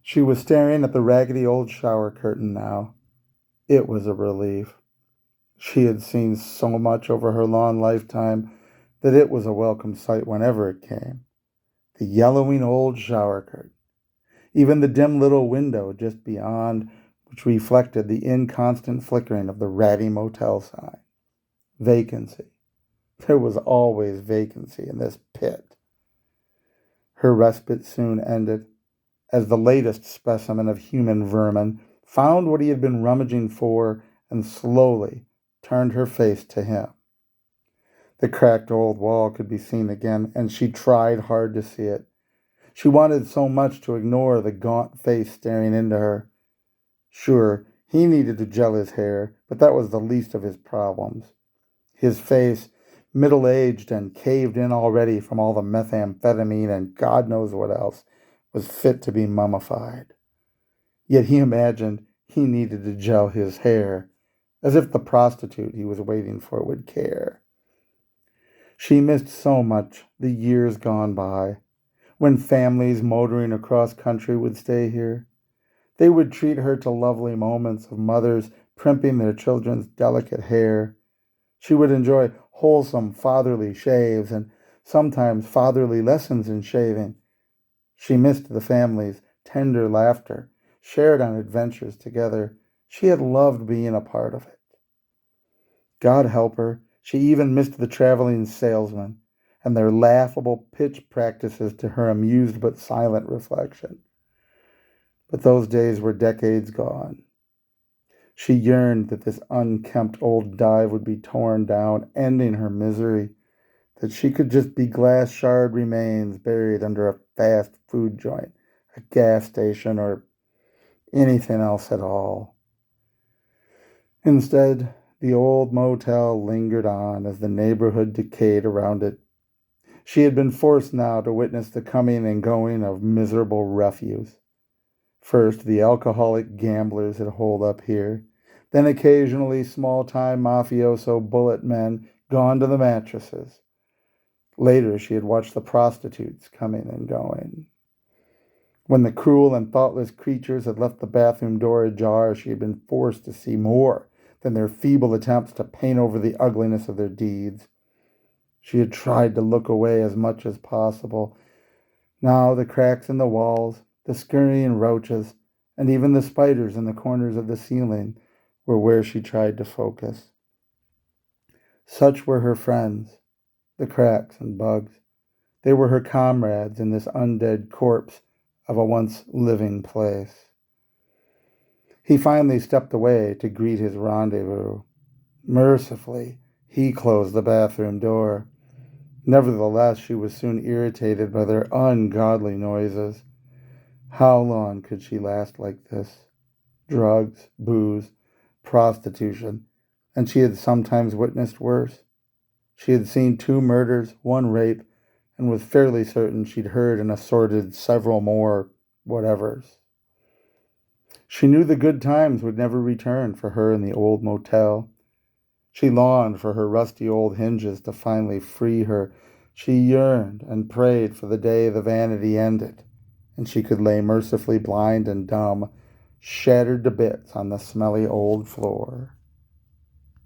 She was staring at the raggedy old shower curtain now. It was a relief. She had seen so much over her long lifetime that it was a welcome sight whenever it came. The yellowing old shower curtain, even the dim little window just beyond, which reflected the inconstant flickering of the ratty motel sign. Vacancy. There was always vacancy in this pit. Her respite soon ended, as the latest specimen of human vermin found what he had been rummaging for and slowly turned her face to him. The cracked old wall could be seen again, and she tried hard to see it. She wanted so much to ignore the gaunt face staring into her. Sure, he needed to gel his hair, but that was the least of his problems. His face, middle-aged and caved in already from all the methamphetamine and God knows what else, was fit to be mummified. Yet he imagined he needed to gel his hair, as if the prostitute he was waiting for would care. She missed so much the years gone by, when families motoring across country would stay here. They would treat her to lovely moments of mothers primping their children's delicate hair. She would enjoy wholesome fatherly shaves and sometimes fatherly lessons in shaving. She missed the family's tender laughter, shared on adventures together. She had loved being a part of it. God help her, she even missed the traveling salesmen and their laughable pitch practices to her amused but silent reflection. But those days were decades gone. She yearned that this unkempt old dive would be torn down, ending her misery, that she could just be glass shard remains buried under a fast food joint, a gas station, or anything else at all. Instead, the old motel lingered on as the neighborhood decayed around it. She had been forced now to witness the coming and going of miserable refuse. First, the alcoholic gamblers had holed up here, then occasionally small-time mafioso bullet men gone to the mattresses. Later, she had watched the prostitutes coming and going. When the cruel and thoughtless creatures had left the bathroom door ajar, she had been forced to see more than their feeble attempts to paint over the ugliness of their deeds. She had tried to look away as much as possible. Now the cracks in the walls, the scurrying roaches, and even the spiders in the corners of the ceiling were where she tried to focus. Such were her friends, the cracks and bugs. They were her comrades in this undead corpse of a once living place. He finally stepped away to greet his rendezvous. Mercifully, he closed the bathroom door. Nevertheless, she was soon irritated by their ungodly noises. How long could she last like this? Drugs, booze, prostitution, and she had sometimes witnessed worse. She had seen 2 murders, 1 rape, and was fairly certain she'd heard and assorted several more whatevers. She knew the good times would never return for her in the old motel. She longed for her rusty old hinges to finally free her. She yearned and prayed for the day the vanity ended, and she could lay mercifully blind and dumb, shattered to bits on the smelly old floor.